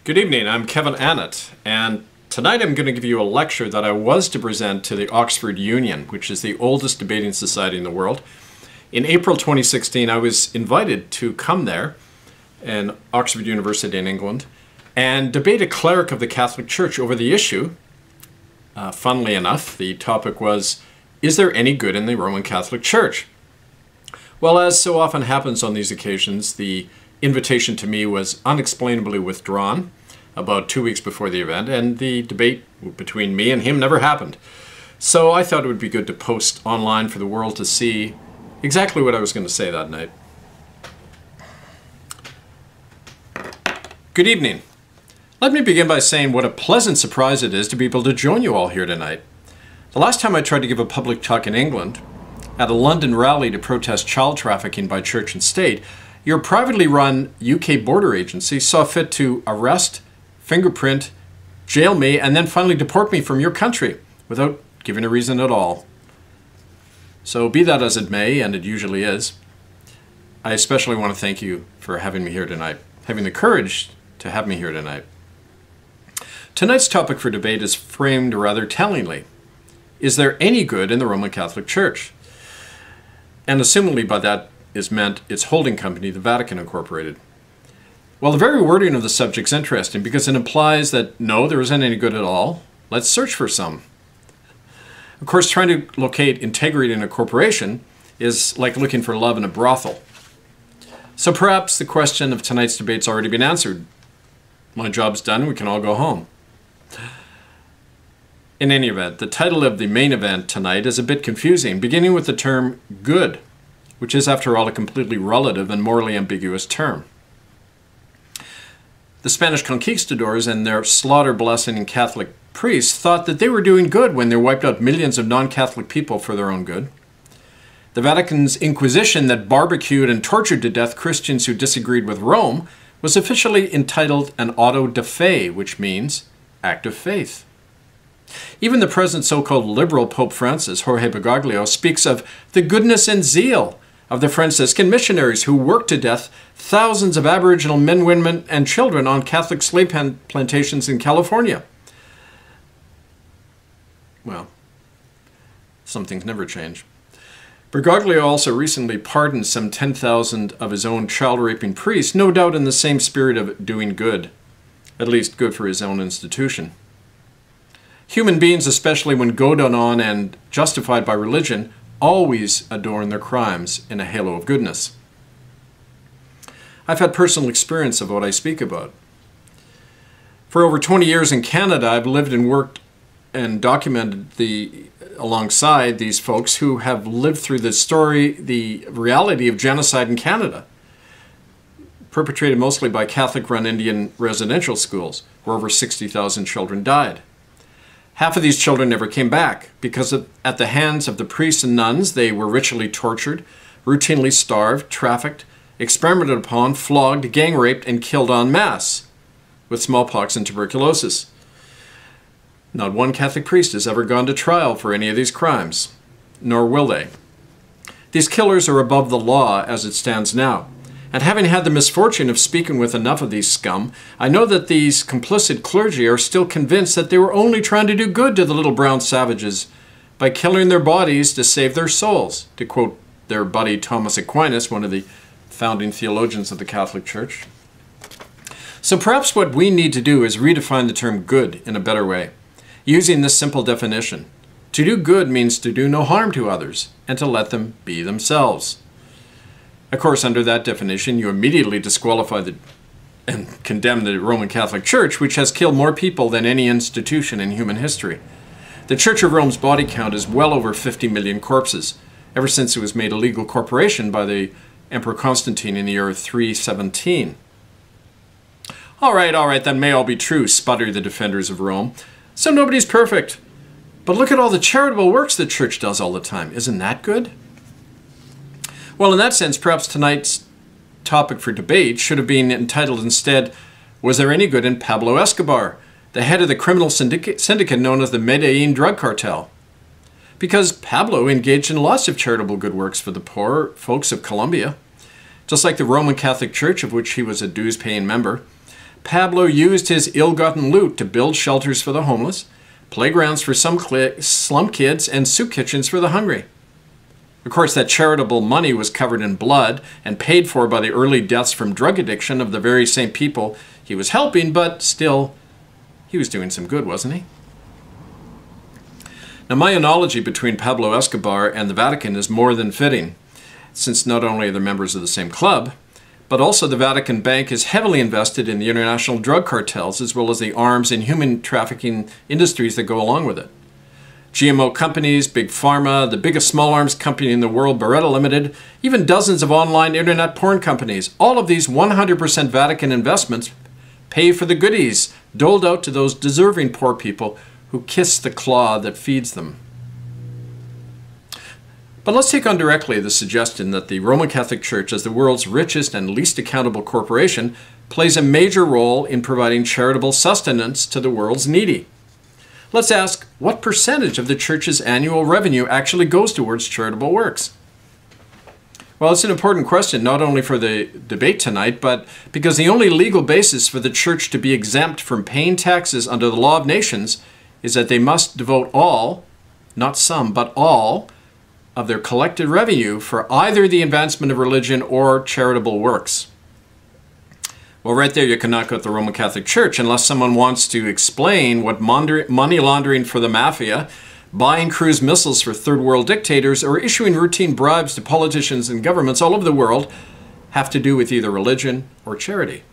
Good evening, I'm Kevin Annett, and tonight I'm going to give you a lecture that I was to present to the Oxford Union, which is the oldest debating society in the world. In April 2016, I was invited to come there in Oxford University in England and debate a cleric of the Catholic Church over the issue. Funnily enough, the topic was, is there any good in the Roman Catholic Church? Well, as so often happens on these occasions, the invitation to me was unexplainably withdrawn about 2 weeks before the event, and the debate between me and him never happened. So I thought it would be good to post online for the world to see exactly what I was going to say that night. Good evening. Let me begin by saying what a pleasant surprise it is to be able to join you all here tonight. The last time I tried to give a public talk in England, at a London rally to protest child trafficking by church and state, your privately run UK border agency saw fit to arrest, fingerprint, jail me, and then finally deport me from your country without giving a reason at all. So be that as it may, and it usually is, I especially want to thank you for having me here tonight, having the courage to have me here tonight. Tonight's topic for debate is framed rather tellingly. Is there any good in the Roman Catholic Church? And assumingly by that is meant its holding company, the Vatican Incorporated. Well, the very wording of the subject is interesting because it implies that no, there isn't any good at all. Let's search for some. Of course, trying to locate integrity in a corporation is like looking for love in a brothel. So perhaps the question of tonight's debate's already been answered. My job's done, we can all go home. In any event, the title of the main event tonight is a bit confusing, beginning with the term good, which is, after all, a completely relative and morally ambiguous term. The Spanish conquistadors and their slaughter-blessing Catholic priests thought that they were doing good when they wiped out millions of non-Catholic people for their own good. The Vatican's Inquisition that barbecued and tortured to death Christians who disagreed with Rome was officially entitled an auto de fe, which means act of faith. Even the present so-called liberal Pope Francis, Jorge Bergoglio, speaks of the goodness and zeal of the Franciscan missionaries who worked to death thousands of Aboriginal men, women, and children on Catholic slave plantations in California. Well, some things never change. Bergoglio also recently pardoned some 10,000 of his own child-raping priests, no doubt in the same spirit of doing good, at least good for his own institution. Human beings, especially when goaded on and justified by religion, always adorn their crimes in a halo of goodness. I've had personal experience of what I speak about. For over 20 years in Canada, I've lived and worked and documented alongside these folks who have lived through the reality of genocide in Canada, perpetrated mostly by Catholic-run Indian residential schools, where over 60,000 children died. Half of these children never came back because at the hands of the priests and nuns, they were ritually tortured, routinely starved, trafficked, experimented upon, flogged, gang raped, and killed en masse with smallpox and tuberculosis. Not one Catholic priest has ever gone to trial for any of these crimes, nor will they. These killers are above the law as it stands now. And having had the misfortune of speaking with enough of these scum, I know that these complicit clergy are still convinced that they were only trying to do good to the little brown savages by killing their bodies to save their souls, to quote their buddy Thomas Aquinas, one of the founding theologians of the Catholic Church. So perhaps what we need to do is redefine the term good in a better way, using this simple definition. To do good means to do no harm to others and to let them be themselves. Of course, under that definition, you immediately disqualify and condemn the Roman Catholic Church, which has killed more people than any institution in human history. The Church of Rome's body count is well over 50 million corpses, ever since it was made a legal corporation by the Emperor Constantine in the year 317. All right, that may all be true, sputter the defenders of Rome. So nobody's perfect. But look at all the charitable works the Church does all the time. Isn't that good? Well, in that sense, perhaps tonight's topic for debate should have been entitled instead, was there any good in Pablo Escobar, the head of the criminal syndicate known as the Medellin drug cartel? Because Pablo engaged in lots of charitable good works for the poor folks of Colombia. Just like the Roman Catholic Church, of which he was a dues-paying member, Pablo used his ill-gotten loot to build shelters for the homeless, playgrounds for some slum kids, and soup kitchens for the hungry. Of course, that charitable money was covered in blood and paid for by the early deaths from drug addiction of the very same people he was helping, but still, he was doing some good, wasn't he? Now, my analogy between Pablo Escobar and the Vatican is more than fitting, since not only are they members of the same club, but also the Vatican Bank is heavily invested in the international drug cartels as well as the arms and human trafficking industries that go along with it. GMO companies, Big Pharma, the biggest small arms company in the world, Beretta Limited, even dozens of online internet porn companies, all of these 100% Vatican investments pay for the goodies doled out to those deserving poor people who kiss the claw that feeds them. But let's take on directly the suggestion that the Roman Catholic Church, as the world's richest and least accountable corporation, plays a major role in providing charitable sustenance to the world's needy. Let's ask, what percentage of the Church's annual revenue actually goes towards charitable works? Well, it's an important question, not only for the debate tonight, but because the only legal basis for the Church to be exempt from paying taxes under the law of nations is that they must devote all, not some, but all, of their collected revenue for either the advancement of religion or charitable works. Well, right there you can knock out the Roman Catholic Church unless someone wants to explain what money laundering for the mafia, buying cruise missiles for third world dictators, or issuing routine bribes to politicians and governments all over the world have to do with either religion or charity.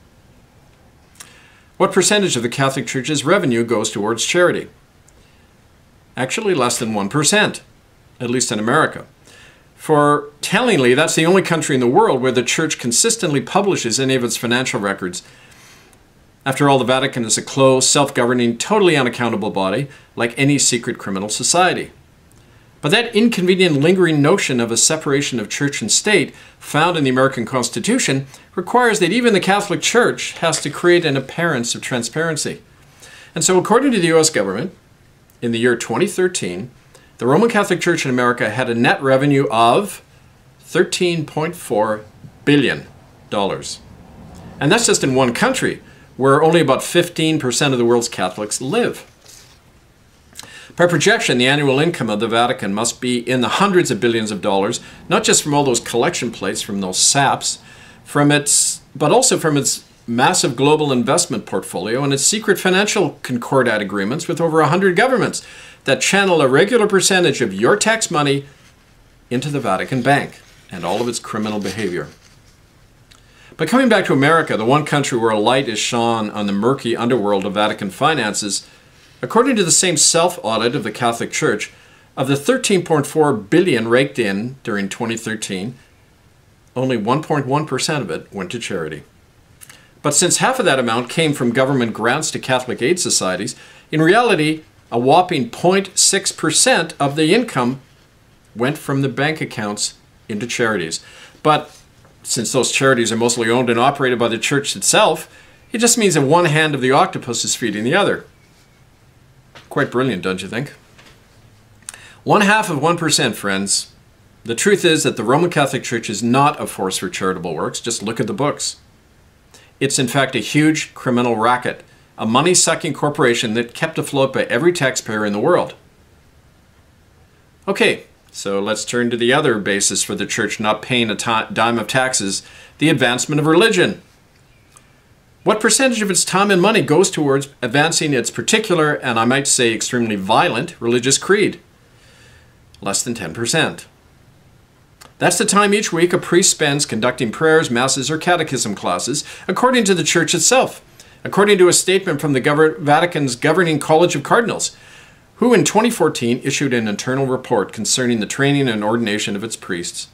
What percentage of the Catholic Church's revenue goes towards charity? Actually, less than 1%. At least in America. For tellingly, that's the only country in the world where the Church consistently publishes any of its financial records. After all, the Vatican is a closed, self-governing, totally unaccountable body, like any secret criminal society. But that inconvenient, lingering notion of a separation of church and state found in the American Constitution requires that even the Catholic Church has to create an appearance of transparency. And so according to the U.S. government, in the year 2013, the Roman Catholic Church in America had a net revenue of $13.4 billion. And that's just in one country, where only about 15% of the world's Catholics live. By projection, the annual income of the Vatican must be in the hundreds of billions of dollars, not just from all those collection plates from those saps, but also from its massive global investment portfolio and its secret financial concordat agreements with over 100 governments that channel a regular percentage of your tax money into the Vatican Bank and all of its criminal behavior. But coming back to America, the one country where a light is shone on the murky underworld of Vatican finances, according to the same self-audit of the Catholic Church, of the $13.4 billion raked in during 2013, only 1.1% of it went to charity. But since half of that amount came from government grants to Catholic aid societies, in reality, a whopping 0.6% of the income went from the bank accounts into charities. But since those charities are mostly owned and operated by the Church itself, it just means that one hand of the octopus is feeding the other. Quite brilliant, don't you think? 1/2 of 1%, friends. The truth is that the Roman Catholic Church is not a force for charitable works. Just look at the books. It's in fact a huge criminal racket, a money-sucking corporation that kept afloat by every taxpayer in the world. Okay, so let's turn to the other basis for the Church not paying a dime of taxes, the advancement of religion. What percentage of its time and money goes towards advancing its particular, and I might say extremely violent, religious creed? Less than 10%. That's the time each week a priest spends conducting prayers, masses, or catechism classes, according to the Church itself, according to a statement from the Vatican's Governing College of Cardinals, who in 2014 issued an internal report concerning the training and ordination of its priests.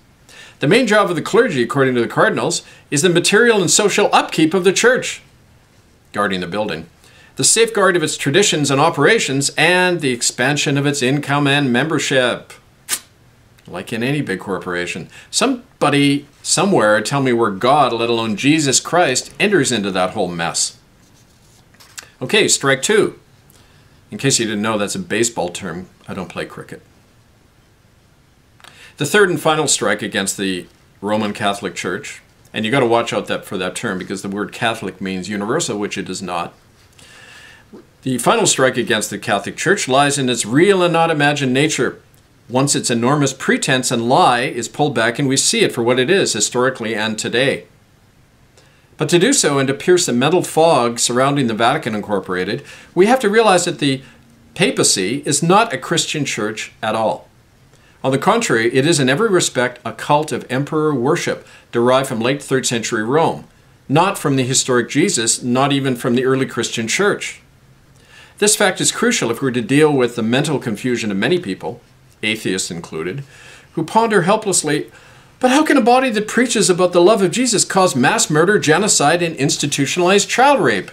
The main job of the clergy, according to the cardinals, is the material and social upkeep of the Church, guarding the building, the safeguard of its traditions and operations, and the expansion of its income and membership. Like in any big corporation. Somebody, somewhere, tell me where God, let alone Jesus Christ, enters into that whole mess. Okay, strike two. In case you didn't know, that's a baseball term. I don't play cricket. The third and final strike against the Roman Catholic Church And you got to watch out for that term, because the word Catholic means universal, which it is not. The final strike against the Catholic Church lies in its real and not imagined nature. Once its enormous pretense and lie is pulled back and we see it for what it is, historically and today. But to do so and to pierce the mental fog surrounding the Vatican Incorporated, we have to realize that the papacy is not a Christian church at all. On the contrary, it is in every respect a cult of emperor worship derived from late 3rd century Rome, not from the historic Jesus, not even from the early Christian church. This fact is crucial if we're to deal with the mental confusion of many people, atheists included, who ponder helplessly, but how can a body that preaches about the love of Jesus cause mass murder, genocide, and institutionalized child rape?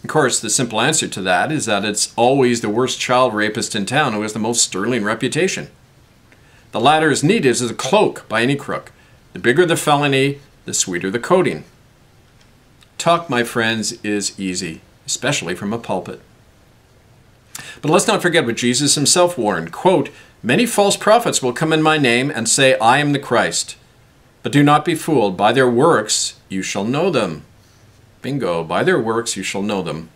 Of course, the simple answer to that is that it's always the worst child rapist in town who has the most sterling reputation. The latter is needed as a cloak by any crook. The bigger the felony, the sweeter the coating. Talk, my friends, is easy, especially from a pulpit. But let's not forget what Jesus himself warned, quote, "Many false prophets will come in my name and say, I am the Christ. But do not be fooled. By their works you shall know them." Bingo. By their works you shall know them.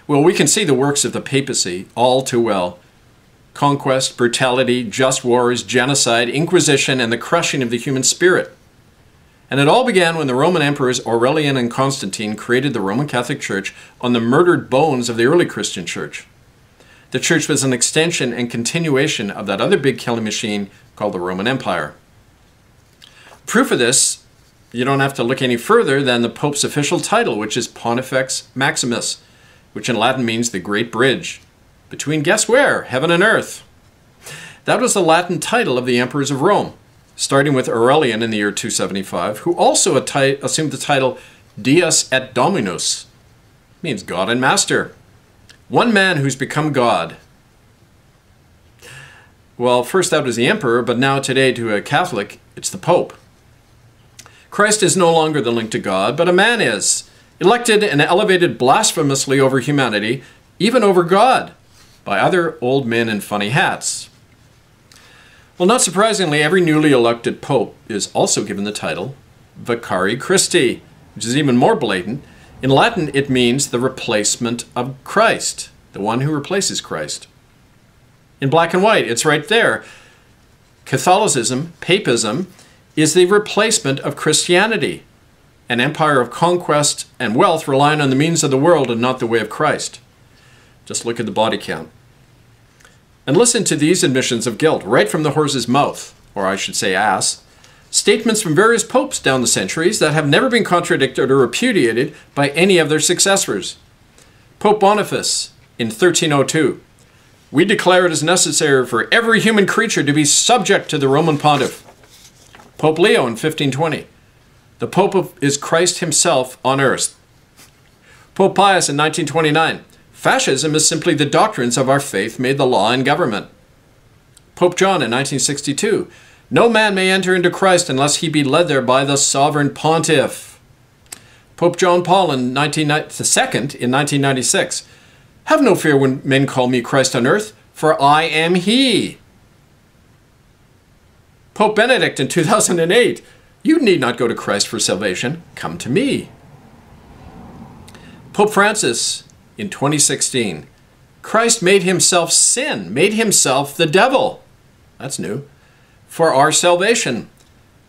Well, we can see the works of the papacy all too well. Conquest, brutality, just wars, genocide, inquisition, and the crushing of the human spirit. And it all began when the Roman emperors Aurelian and Constantine created the Roman Catholic Church on the murdered bones of the early Christian church. The church was an extension and continuation of that other big killing machine called the Roman Empire. Proof of this, you don't have to look any further than the Pope's official title, which is Pontifex Maximus, which in Latin means the Great Bridge, between guess where? Heaven and earth. That was the Latin title of the emperors of Rome, starting with Aurelian in the year 275, who also assumed the title Deus et Dominus, means God and Master. One man who's become God. Well, first that was the emperor, but now today to a Catholic, it's the Pope. Christ is no longer the link to God, but a man is, elected and elevated blasphemously over humanity, even over God, by other old men in funny hats. Well, not surprisingly, every newly elected Pope is also given the title Vicari Christi, which is even more blatant. In Latin, it means the replacement of Christ, the one who replaces Christ. In black and white, it's right there. Catholicism, papism, is the replacement of Christianity, an empire of conquest and wealth relying on the means of the world and not the way of Christ. Just look at the body count. And listen to these admissions of guilt right from the horse's mouth, or I should say ass. Statements from various popes down the centuries that have never been contradicted or repudiated by any of their successors. Pope Boniface in 1302. "We declare it is necessary for every human creature to be subject to the Roman pontiff." Pope Leo in 1520. "The Pope is Christ himself on earth." Pope Pius in 1929. "Fascism is simply the doctrines of our faith made the law and government." Pope John in 1962. "No man may enter into Christ unless he be led there by the sovereign pontiff." Pope John Paul II in 1996. "Have no fear when men call me Christ on earth, for I am he." Pope Benedict in 2008. "You need not go to Christ for salvation. Come to me." Pope Francis in 2016. "Christ made himself sin, made himself the devil." That's new. "For our salvation.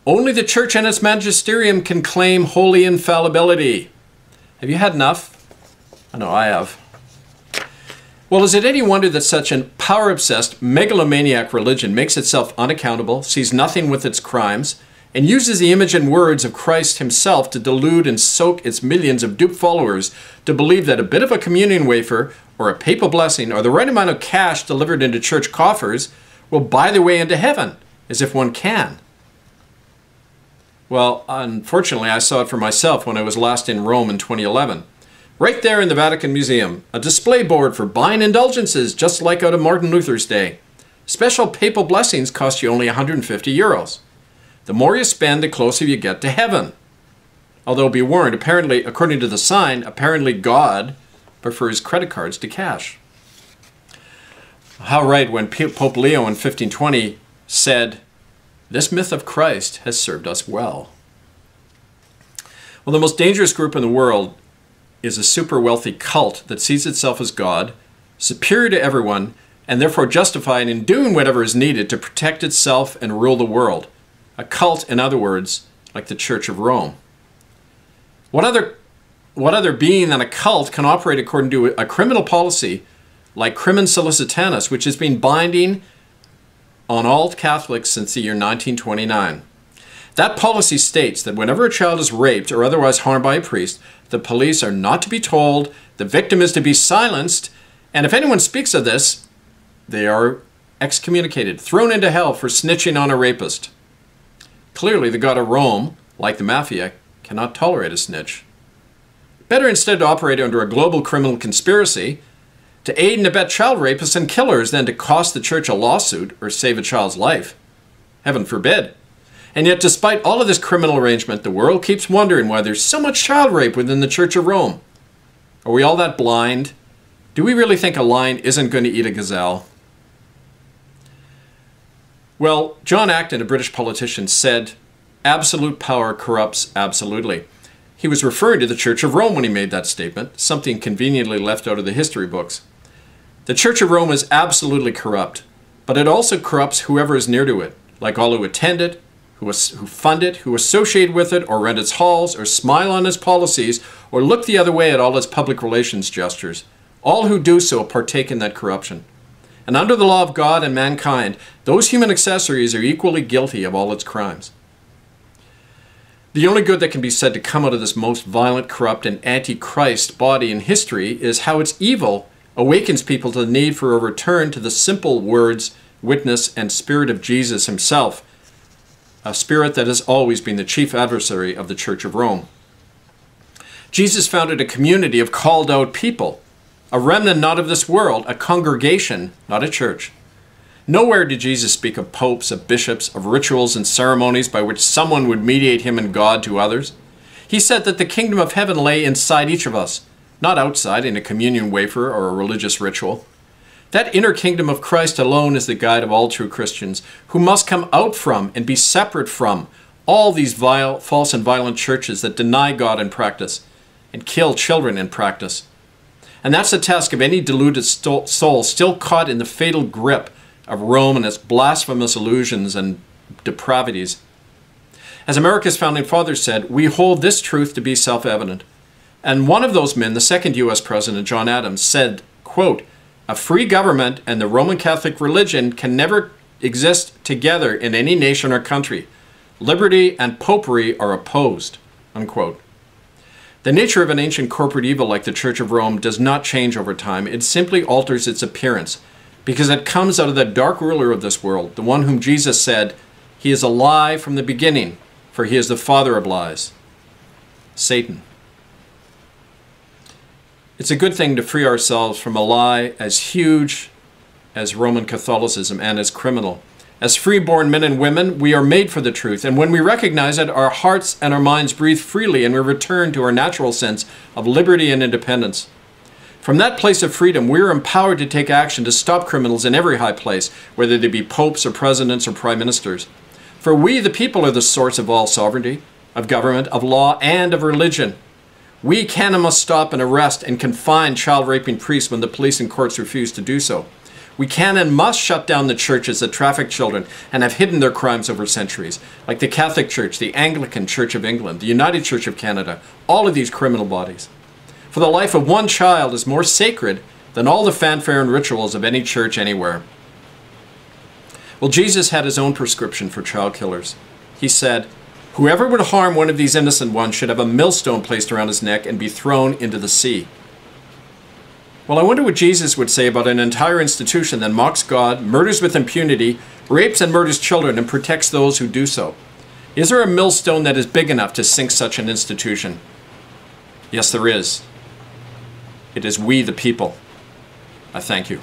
Only the church and its magisterium can claim holy infallibility." Have you had enough? I know I have. Well, is it any wonder that such a power-obsessed, megalomaniac religion makes itself unaccountable, sees nothing with its crimes, and uses the image and words of Christ himself to delude and soak its millions of duped followers to believe that a bit of a communion wafer or a papal blessing or the right amount of cash delivered into church coffers will buy their way into heaven, as if one can? Well, unfortunately, I saw it for myself when I was last in Rome in 2011. Right there in the Vatican Museum, a display board for buying indulgences, just like out of Martin Luther's day. Special papal blessings cost you only 150 euros. The more you spend, the closer you get to heaven. Although be warned, apparently, according to the sign, apparently God prefers credit cards to cash. How right when Pope Leo in 1520 said, "This myth of Christ has served us well." Well, the most dangerous group in the world is a super wealthy cult that sees itself as God, superior to everyone, and therefore justified in doing whatever is needed to protect itself and rule the world. A cult, in other words, like the Church of Rome. What other being than a cult can operate according to a criminal policy like crimen solicitanus, which has been binding on all Catholics since the year 1929. That policy states that whenever a child is raped or otherwise harmed by a priest, the police are not to be told, the victim is to be silenced, and if anyone speaks of this, they are excommunicated, thrown into hell for snitching on a rapist. Clearly, the God of Rome, like the mafia, cannot tolerate a snitch. Better instead to operate under a global criminal conspiracy to aid and abet child rapists and killers than to cost the church a lawsuit or save a child's life. Heaven forbid. And yet, despite all of this criminal arrangement, the world keeps wondering why there's so much child rape within the Church of Rome. Are we all that blind? Do we really think a lion isn't going to eat a gazelle? Well, John Acton, a British politician, said, "Absolute power corrupts absolutely." He was referring to the Church of Rome when he made that statement, something conveniently left out of the history books. The Church of Rome is absolutely corrupt, but it also corrupts whoever is near to it, like all who attend it, who fund it, who associate with it, or rent its halls, or smile on its policies, or look the other way at all its public relations gestures. All who do so partake in that corruption. And under the law of God and mankind, those human accessories are equally guilty of all its crimes. The only good that can be said to come out of this most violent, corrupt, and anti-Christ body in history is how its evil awakens people to the need for a return to the simple words, witness, and spirit of Jesus himself, a spirit that has always been the chief adversary of the Church of Rome. Jesus founded a community of called out people, a remnant not of this world, a congregation, not a church. Nowhere did Jesus speak of popes, of bishops, of rituals and ceremonies by which someone would mediate him and God to others. He said that the kingdom of heaven lay inside each of us, not outside in a communion wafer or a religious ritual. That inner kingdom of Christ alone is the guide of all true Christians, who must come out from and be separate from all these vile, false and violent churches that deny God in practice and kill children in practice. And that's the task of any deluded soul still caught in the fatal grip of Rome and its blasphemous illusions and depravities. As America's founding fathers said, we hold this truth to be self-evident. And one of those men, the second U.S. President, John Adams, said, quote, "A free government and the Roman Catholic religion can never exist together in any nation or country. Liberty and popery are opposed," unquote. The nature of an ancient corporate evil like the Church of Rome does not change over time. It simply alters its appearance because it comes out of the dark ruler of this world, the one whom Jesus said, "He is a lie from the beginning, for he is the father of lies," Satan. It's a good thing to free ourselves from a lie as huge as Roman Catholicism and as criminal. As free-born men and women, we are made for the truth, and when we recognize it, our hearts and our minds breathe freely and we return to our natural sense of liberty and independence. From that place of freedom, we are empowered to take action to stop criminals in every high place, whether they be popes or presidents or prime ministers. For we, the people, are the source of all sovereignty, of government, of law, and of religion. We can and must stop and arrest and confine child-raping priests when the police and courts refuse to do so. We can and must shut down the churches that traffic children and have hidden their crimes over centuries, like the Catholic Church, the Anglican Church of England, the United Church of Canada, all of these criminal bodies. For the life of one child is more sacred than all the fanfare and rituals of any church anywhere. Well, Jesus had his own prescription for child killers. He said, "Whoever would harm one of these innocent ones should have a millstone placed around his neck and be thrown into the sea." Well, I wonder what Jesus would say about an entire institution that mocks God, murders with impunity, rapes and murders children, and protects those who do so. Is there a millstone that is big enough to sink such an institution? Yes, there is. It is we, the people. I thank you.